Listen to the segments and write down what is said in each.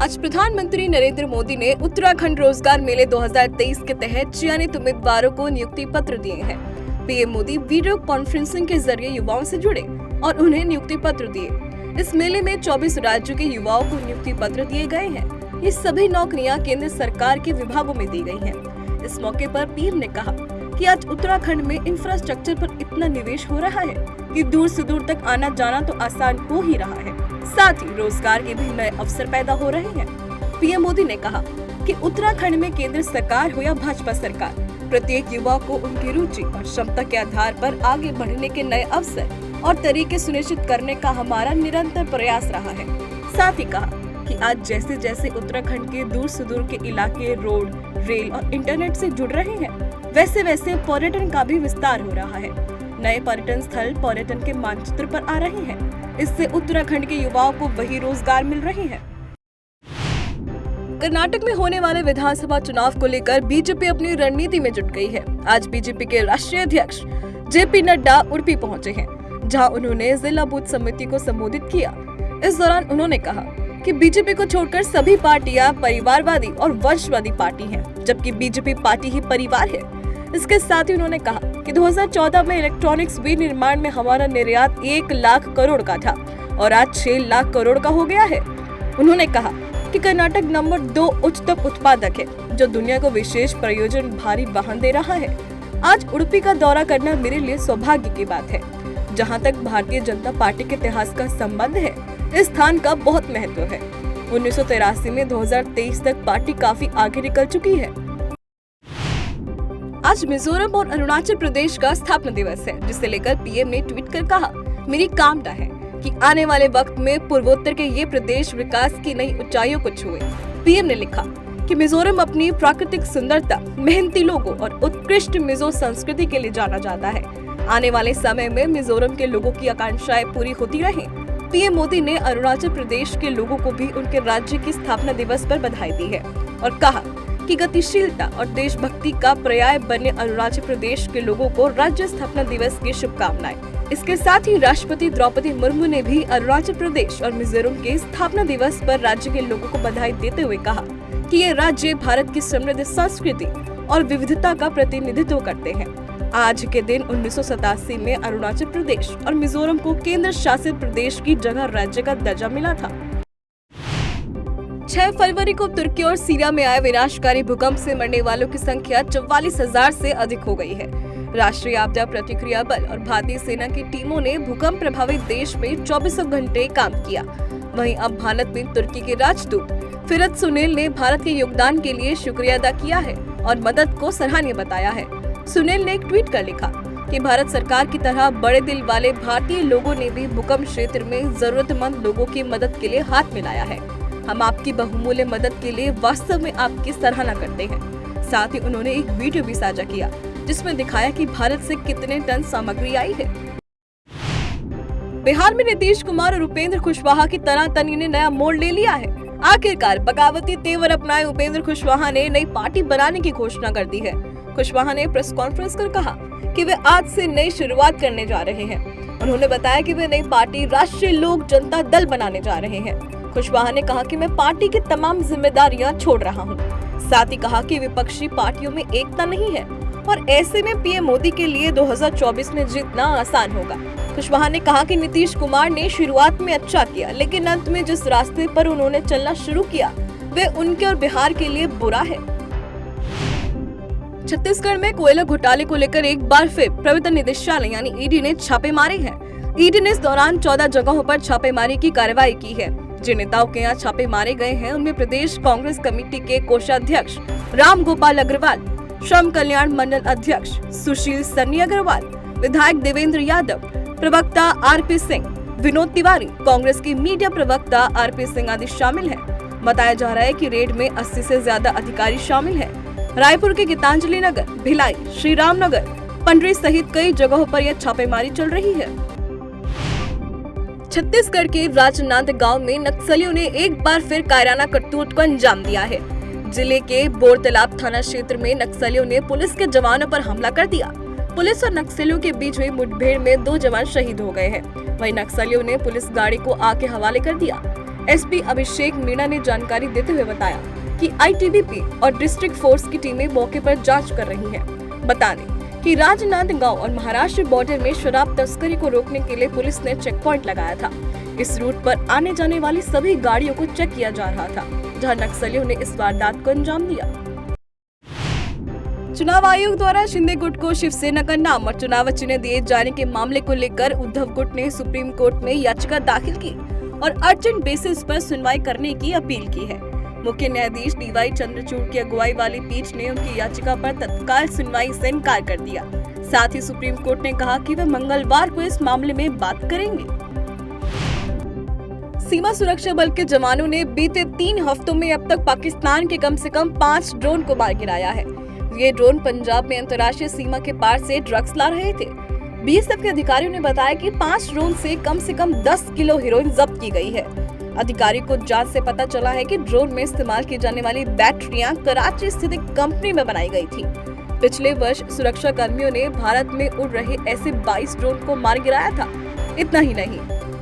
आज प्रधानमंत्री नरेंद्र मोदी ने उत्तराखंड रोजगार मेले 2023 के तहत चयनित उम्मीदवारों को नियुक्ति पत्र दिए हैं। पीएम मोदी वीडियो कॉन्फ्रेंसिंग के जरिए युवाओं से जुड़े और उन्हें नियुक्ति पत्र दिए। इस मेले में 24 राज्यों के युवाओं को नियुक्ति पत्र दिए गए हैं। ये सभी नौकरियां केंद्र सरकार के विभागों में दी गई हैं। इस मौके पर पीएम ने कहा कि आज उत्तराखंड में इंफ्रास्ट्रक्चर पर इतना निवेश हो रहा है कि दूर से दूर तक आना जाना तो आसान हो ही रहा है, साथ ही रोजगार के भी नए अवसर पैदा हो रहे हैं। पीएम मोदी ने कहा कि उत्तराखंड में केंद्र सरकार हो या भाजपा सरकार, प्रत्येक युवा को उनकी रुचि और क्षमता के आधार पर आगे बढ़ने के नए अवसर और तरीके सुनिश्चित करने का हमारा निरंतर प्रयास रहा है। साथ ही कहा कि आज जैसे जैसे उत्तराखंड के दूर से दूर के इलाके रोड, रेल और इंटरनेट से जुड़ रहे हैं, वैसे वैसे पर्यटन का भी विस्तार हो रहा है। नए पर्यटन स्थल पर्यटन के मानचित्र पर आ रहे हैं। इससे उत्तराखंड के युवाओं को वही रोजगार मिल रहे हैं। कर्नाटक में होने वाले विधानसभा चुनाव को लेकर बीजेपी अपनी रणनीति में जुट गई है। आज बीजेपी के राष्ट्रीय अध्यक्ष जेपी नड्डा उडुपी पहुंचे हैं, जहां उन्होंने जिला बूथ समिति को संबोधित किया। इस दौरान उन्होंने कहा कि बीजेपी को छोड़कर सभी पार्टियां परिवारवादी और वंशवादी पार्टी हैं, जबकि बीजेपी पार्टी ही परिवार है। इसके साथ ही उन्होंने कहा कि 2014 में इलेक्ट्रॉनिक्स विनिर्माण में हमारा निर्यात 1 लाख करोड़ का था और आज 6 लाख करोड़ का हो गया है। उन्होंने कहा कि कर्नाटक नंबर 2 उच्चतम उत्पादक है, जो दुनिया को विशेष प्रयोजन भारी वाहन दे रहा है। आज उडुपी का दौरा करना मेरे लिए सौभाग्य की बात है। जहां तक भारतीय जनता पार्टी के इतिहास का संबंध है, इस स्थान का बहुत महत्व है। 1983 में 2023 तक पार्टी काफी आगे निकल चुकी है। आज मिजोरम और अरुणाचल प्रदेश का स्थापना दिवस है, जिसे लेकर पीएम ने ट्वीट कर कहा, मेरी कामना है कि आने वाले वक्त में पूर्वोत्तर के ये प्रदेश विकास की नई ऊंचाइयों को छुए। पीएम ने लिखा कि मिजोरम अपनी प्राकृतिक सुंदरता, मेहनती लोगों और उत्कृष्ट मिजो संस्कृति के लिए जाना जाता है। आने वाले समय में मिजोरम के लोगों की आकांक्षाएं पूरी होती रहें। पीएम मोदी ने अरुणाचल प्रदेश के लोगों को भी उनके राज्य की स्थापना दिवस पर बधाई दी है और कहा कि गतिशीलता और देशभक्ति का पर्याय बने अरुणाचल प्रदेश के लोगों को राज्य स्थापना दिवस की शुभकामनाएं। इसके साथ ही राष्ट्रपति द्रौपदी मुर्मू ने भी अरुणाचल प्रदेश और मिजोरम के स्थापना दिवस पर राज्य के लोगों को बधाई देते हुए कहा कि ये राज्य भारत की समृद्ध संस्कृति और विविधता का प्रतिनिधित्व करते हैं। आज के दिन 1987 में अरुणाचल प्रदेश और मिजोरम को केंद्र शासित प्रदेश की जगह राज्य का दर्जा मिला था। 6 फरवरी को तुर्की और सीरिया में आए विनाशकारी भूकंप से मरने वालों की संख्या 44,000 से अधिक हो गई है। राष्ट्रीय आपदा प्रतिक्रिया बल और भारतीय सेना की टीमों ने भूकंप प्रभावित देश में 24 घंटे काम किया। वहीं अब भारत में तुर्की के राजदूत फिरत सुनील ने भारत के योगदान के लिए शुक्रिया अदा किया है और मदद को सराहनीय बताया है। सुनील ने एक ट्वीट कर लिखा कि भारत सरकार की तरह बड़े दिल वाले भारतीय लोगों ने भी भूकंप क्षेत्र में जरूरतमंद लोगों की मदद के लिए हाथ मिलाया है। हम आपकी बहुमूल्य मदद के लिए वास्तव में आपकी सराहना करते हैं। साथ ही उन्होंने एक वीडियो भी साझा किया, जिसमें दिखाया कि भारत से कितने टन सामग्री आई है। बिहार में नीतीश कुमार और उपेंद्र कुशवाहा की तनातनी ने नया मोड़ ले लिया है। आखिरकार बगावती तेवर अपनाए उपेंद्र कुशवाहा ने नई पार्टी बनाने की घोषणा कर दी है। कुशवाहा ने प्रेस कॉन्फ्रेंस कर कहा कि वे आज से नई शुरुआत करने जा रहे हैं। उन्होंने बताया कि वे नई पार्टी राष्ट्रीय लोक जनता दल बनाने जा रहे हैं। कुशवाहा ने कहा कि मैं पार्टी की तमाम जिम्मेदारियां छोड़ रहा हूं। साथ ही कहा कि विपक्षी पार्टियों में एकता नहीं है और ऐसे में पीएम मोदी के लिए 2024 में जीतना आसान होगा। कुशवाहा ने कहा कि नीतीश कुमार ने शुरुआत में अच्छा किया, लेकिन अंत में जिस रास्ते पर उन्होंने चलना शुरू किया वे उनके और बिहार के लिए बुरा है। छत्तीसगढ़ में कोयला घोटाले को लेकर एक बार फिर प्रवर्तन निदेशालय यानी ईडी ने छापे मारे हैं। ईडी ने इस दौरान 14 जगहों पर छापेमारी की कार्रवाई की है। जिन नेताओं के यहाँ छापे मारे गए हैं उनमें प्रदेश कांग्रेस कमेटी के कोषाध्यक्ष राम गोपाल अग्रवाल, श्रम कल्याण मंडल अध्यक्ष सुशील सन्नी अग्रवाल, विधायक देवेंद्र यादव, प्रवक्ता आरपी सिंह, विनोद तिवारी, कांग्रेस की मीडिया प्रवक्ता आरपी सिंह आदि शामिल हैं। बताया जा रहा है कि रेड में 80 से ज्यादा अधिकारी शामिल हैं। रायपुर के गीतांजलि नगर, भिलाई, श्री राम नगर, पंडरी सहित कई जगहों पर यह छापेमारी चल रही है। छत्तीसगढ़ के राजनांदगांव में नक्सलियों ने एक बार फिर कायराना करतूत को अंजाम दिया है। जिले के बोरतालाब थाना क्षेत्र में नक्सलियों ने पुलिस के जवानों पर हमला कर दिया। पुलिस और नक्सलियों के बीच हुई मुठभेड़ में 2 जवान शहीद हो गए हैं। वहीं नक्सलियों ने पुलिस गाड़ी को आग के हवाले कर दिया। एसपी अभिषेक मीणा ने जानकारी देते हुए बताया कि आईटीबीपी और डिस्ट्रिक्ट फोर्स की टीमें मौके पर जांच कर रही हैं। बता दें कि राजनांदगांव और महाराष्ट्र बॉर्डर में शराब तस्करी को रोकने के लिए पुलिस ने चेक पॉइंट लगाया था। इस रूट पर आने जाने वाली सभी गाड़ियों को चेक किया जा रहा था, जहां नक्सलियों ने इस वारदात को अंजाम दिया। चुनाव आयोग द्वारा शिंदे गुट को शिवसेना का नाम और चुनाव चिन्ह दिए जाने के मामले को लेकर उद्धव गुट ने सुप्रीम कोर्ट में याचिका दाखिल की और अर्जेंट बेसिस पर सुनवाई करने की अपील की है। मुख्य न्यायाधीश डीवाई चंद्रचूड़ की अगुवाई वाली पीठ ने उनकी याचिका पर तत्काल सुनवाई से इनकार कर दिया। साथ ही सुप्रीम कोर्ट ने कहा कि वह मंगलवार को इस मामले में बात करेंगे। सीमा सुरक्षा बल के जवानों ने बीते 3 हफ्तों में अब तक पाकिस्तान के कम से कम 5 ड्रोन को मार गिराया है। ये ड्रोन पंजाब में अंतर्राष्ट्रीय सीमा के पार से ड्रग्स ला रहे थे। बीएसएफ के अधिकारियों ने बताया कि 5 ड्रोन से कम 10 किलो हेरोइन जब्त की गई है। अधिकारी को जांच से पता चला है कि ड्रोन में इस्तेमाल की जाने वाली बैटरियां कराची स्थित एक कंपनी में बनाई गई थी। पिछले वर्ष सुरक्षा कर्मियों ने भारत में उड़ रहे ऐसे 22 ड्रोन को मार गिराया था। इतना ही नहीं,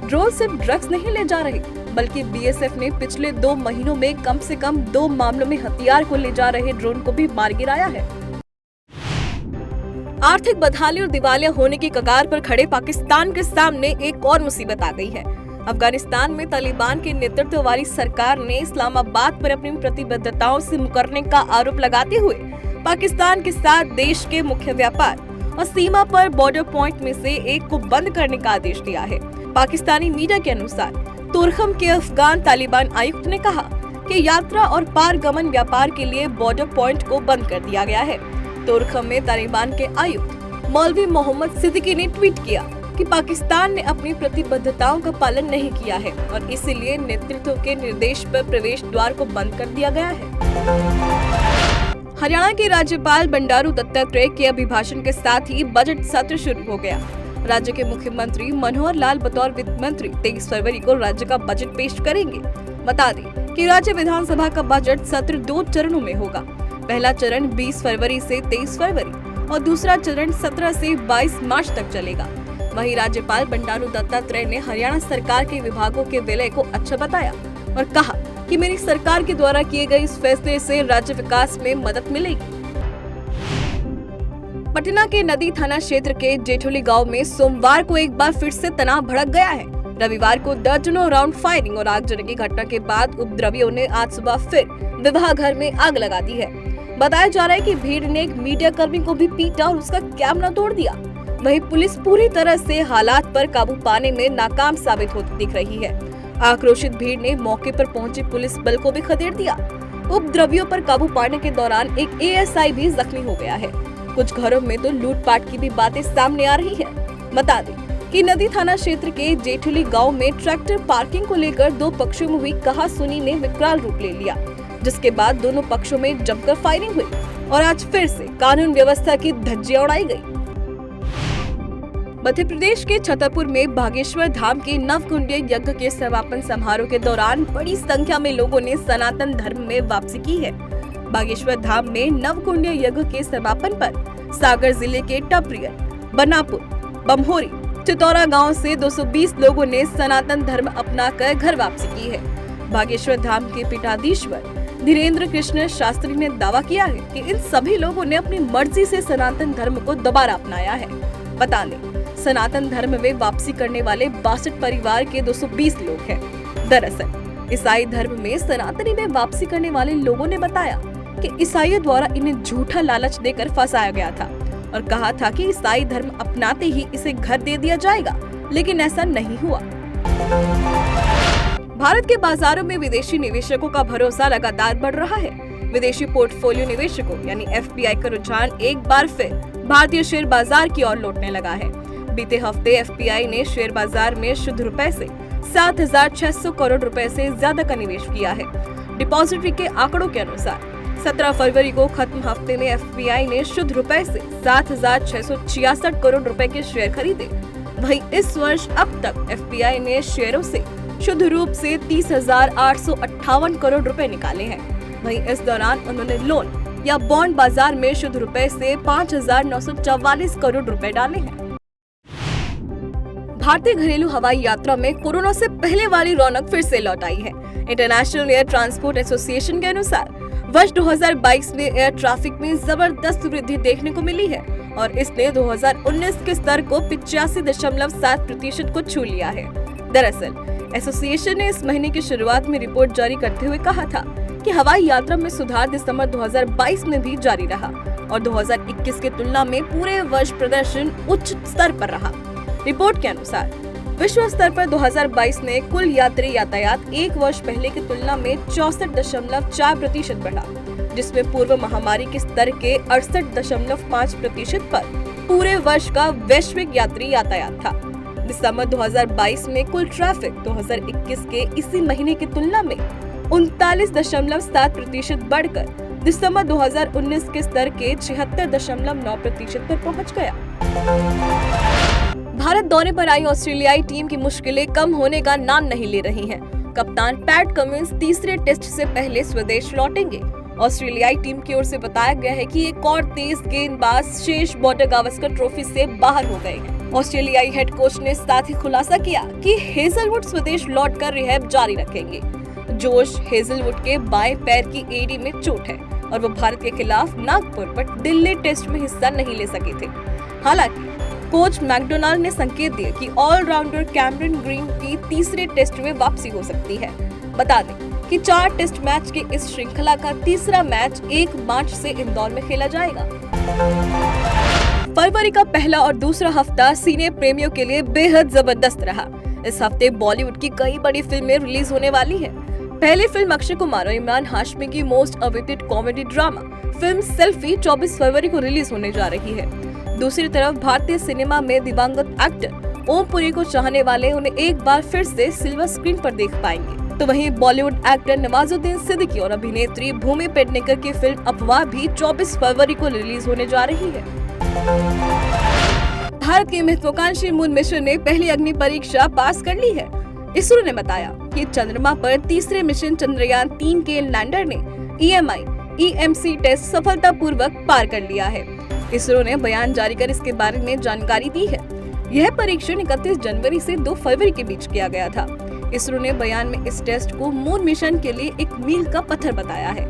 ड्रोन सिर्फ ड्रग्स नहीं ले जा रहे, बल्कि बीएसएफ ने पिछले 2 महीनों में कम से कम 2 मामलों में हथियार को ले जा रहे ड्रोन को भी मार गिराया है। आर्थिक बदहाली और दिवालिया होने की कगार पर खड़े पाकिस्तान के सामने एक और मुसीबत आ गई है। अफगानिस्तान में तालिबान के नेतृत्व वाली सरकार ने इस्लामाबाद पर अपनी प्रतिबद्धताओं से मुकरने का आरोप लगाते हुए पाकिस्तान के साथ देश के मुख्य व्यापार और सीमा पर बॉर्डर पॉइंट में से एक को बंद करने का आदेश दिया है। पाकिस्तानी मीडिया के अनुसार तुर्खम के अफगान तालिबान आयुक्त ने कहा कि यात्रा और पारगमन व्यापार के लिए बॉर्डर पॉइंट को बंद कर दिया गया है। तुर्खम में तालिबान के आयुक्त मौलवी मोहम्मद सिद्दीकी ने ट्वीट किया कि पाकिस्तान ने अपनी प्रतिबद्धताओं का पालन नहीं किया है और इसीलिए नेतृत्व के निर्देश पर प्रवेश द्वार को बंद कर दिया गया है। हरियाणा के राज्यपाल बंडारू दत्तात्रेय के अभिभाषण के साथ ही बजट सत्र शुरू हो गया। राज्य के मुख्यमंत्री मनोहर लाल बतौर वित्त मंत्री 23 फरवरी को राज्य का बजट पेश करेंगे। बता दें कि राज्य विधानसभा का बजट सत्र 2 चरणों में होगा। पहला चरण 20 फरवरी से 23 फरवरी और दूसरा चरण 17 से 22 मार्च तक चलेगा। वहीं राज्यपाल बंडारू दत्तात्रेय ने हरियाणा सरकार के विभागों के विलय को अच्छा बताया और कहा कि मेरी सरकार के द्वारा किए गए इस फैसले से राज्य विकास में मदद मिलेगी। पटना के नदी थाना क्षेत्र के जेठोली गांव में सोमवार को एक बार फिर से तनाव भड़क गया है। रविवार को दर्जनों राउंड फायरिंग और आगजनी की घटना के बाद उपद्रवियों ने आज सुबह फिर विवाह घर में आग लगा दी है। बताया जा रहा है कि भीड़ ने एक मीडिया कर्मी को भी पीटा और उसका कैमरा तोड़ दिया। वहीं पुलिस पूरी तरह से हालात पर काबू पाने में नाकाम साबित होती दिख रही है। आक्रोशित भीड़ ने मौके पर पहुंची पुलिस बल को भी खदेड़ दिया। उपद्रवियों पर काबू पाने के दौरान एक एएसआई भी जख्मी हो गया है। कुछ घरों में तो लूटपाट की भी बातें सामने आ रही है। बता दें कि नदी थाना क्षेत्र के जेठोली गांव में ट्रैक्टर पार्किंग को लेकर 2 पक्षों में हुई कहासुनी ने विकराल रूप ले लिया, जिसके बाद दोनों पक्षों में जमकर फायरिंग हुई और आज फिर से कानून व्यवस्था की धज्जियां उड़ाई गई। मध्य प्रदेश के छतरपुर में बागेश्वर धाम के नवकुंडीय यज्ञ के समापन समारोह के दौरान बड़ी संख्या में लोगों ने सनातन धर्म में वापसी की है। बागेश्वर धाम में नवकुंडीय यज्ञ के समापन पर सागर जिले के टपरियर, बनापुर, बमहोरी, चितौरा गांव से 220 लोगों ने सनातन धर्म अपनाकर घर वापसी की है। बागेश्वर धाम के पीठाधीश्वर धीरेन्द्र कृष्ण शास्त्री ने दावा किया है कि इन सभी लोगों ने अपनी मर्जी से सनातन धर्म को दोबारा अपनाया है। बता दें, सनातन धर्म में वापसी करने वाले 62 परिवार के 220 लोग हैं। दरअसल ईसाई धर्म में सनातनी में वापसी करने वाले लोगों ने बताया कि ईसाइयों द्वारा इन्हें झूठा लालच देकर फंसाया गया था और कहा था कि ईसाई धर्म अपनाते ही इसे घर दे दिया जाएगा, लेकिन ऐसा नहीं हुआ। भारत के बाजारों में विदेशी निवेशकों का भरोसा लगातार बढ़ रहा है। विदेशी पोर्टफोलियो निवेशकों यानी एफपीआई का रुझान एक बार फिर भारतीय शेयर बाजार की ओर लौटने लगा है। बीते हफ्ते एफपीआई ने शेयर बाजार में शुद्ध रुपए से 7,600 करोड़ रुपए से ज्यादा का निवेश किया है। डिपॉजिटरी के आंकड़ों के अनुसार 17 फरवरी को खत्म हफ्ते में एफपीआई ने शुद्ध रुपए से 7,666 करोड़ रुपए के शेयर खरीदे। वहीं इस वर्ष अब तक एफपीआई ने शेयरों से शुद्ध रूप से 30,858 करोड़ रुपए निकाले हैं। वहीं इस दौरान उन्होंने लोन या बॉन्ड बाजार में शुद्ध रुपए से 5,944 करोड़ रुपए डाले हैं। भारतीय घरेलू हवाई यात्रा में कोरोना से पहले वाली रौनक फिर से लौट आई है। इंटरनेशनल एयर ट्रांसपोर्ट एसोसिएशन के अनुसार वर्ष 2022 में एयर ट्रैफिक में जबरदस्त वृद्धि देखने को मिली है और इसने 2019 के स्तर को 85.7% को छू लिया है। दरअसल एसोसिएशन ने इस महीने की शुरुआत में रिपोर्ट जारी करते हुए कहा था कि हवाई यात्रा में सुधार दिसंबर 2022 में भी जारी रहा और 2021 की तुलना में पूरे वर्ष प्रदर्शन उच्च स्तर पर रहा। रिपोर्ट के अनुसार विश्व स्तर पर 2022 में कुल यात्री यातायात एक वर्ष पहले की तुलना में 64.4% बढ़ा, जिसमें पूर्व महामारी के स्तर के 68.5% पर पूरे वर्ष का वैश्विक यात्री यातायात था। दिसंबर 2022 में कुल ट्रैफिक 2021 के इसी महीने की तुलना में 39.7% बढ़कर दिसंबर 2019 के स्तर के 76.9% पर पहुंच गया। भारत दौरे पर आई ऑस्ट्रेलियाई टीम की मुश्किलें कम होने का नाम नहीं ले रही हैं। कप्तान पैट कमिंस तीसरे टेस्ट से पहले स्वदेश लौटेंगे। ऑस्ट्रेलियाई टीम की ओर से बताया गया है कि एक और तेज गेंदबाज शेष बॉर्डर गावस्कर ट्रॉफी से बाहर हो गए हैं। ऑस्ट्रेलियाई हेड कोच ने साथ ही खुलासा किया कि हेजलवुड स्वदेश लौटकर रिहैब जारी रखेंगे। जोश हेजलवुड के बाएं पैर की एड़ी में चोट है और वो भारत के खिलाफ नागपुर पर दिल्ली टेस्ट में हिस्सा नहीं ले सके थे। हालांकि कोच मैकडोनाल्ड ने संकेत दिए कि ऑलराउंडर कैमरन ग्रीन की तीसरे टेस्ट में वापसी हो सकती है। बता दें कि 4 टेस्ट मैच के इस श्रृंखला का तीसरा मैच 1 मार्च से इंदौर में खेला जाएगा। फरवरी का पहला और दूसरा हफ्ता सिने प्रेमियों के लिए बेहद जबरदस्त रहा। इस हफ्ते बॉलीवुड की कई बड़ी फिल्में रिलीज होने वाली हैं। पहली फिल्म अक्षय कुमार और इमरान हाशमी की most awaited comedy drama film selfie 24 फरवरी को रिलीज होने जा रही है। दूसरी तरफ भारतीय सिनेमा में दिवंगत एक्टर ओम पुरी को चाहने वाले उन्हें एक बार फिर से सिल्वर स्क्रीन पर देख पाएंगे। तो वहीं बॉलीवुड एक्टर नवाजुद्दीन सिद्दीकी और अभिनेत्री भूमि पेडनेकर की फिल्म अफवाह भी 24 फरवरी को रिलीज होने जा रही है। भारत के महत्वाकांक्षी मून मिशन ने पहली अग्नि परीक्षा पास कर ली है। इसरो ने बताया कि चंद्रमा पर तीसरे मिशन चंद्रयान 3 के लैंडर ने EMC टेस्ट सफलतापूर्वक पार कर लिया है। इसरो ने बयान जारी कर इसके बारे में जानकारी दी है। यह परीक्षण 31 जनवरी से 2 फरवरी के बीच किया गया था। इसरो ने बयान में इस टेस्ट को मून मिशन के लिए एक मील का पत्थर बताया है।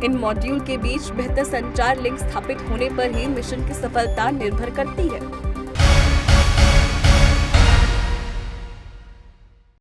इन मॉड्यूल के बीच बेहतर संचार लिंक स्थापित होने पर ही मिशन की सफलता निर्भर करती है।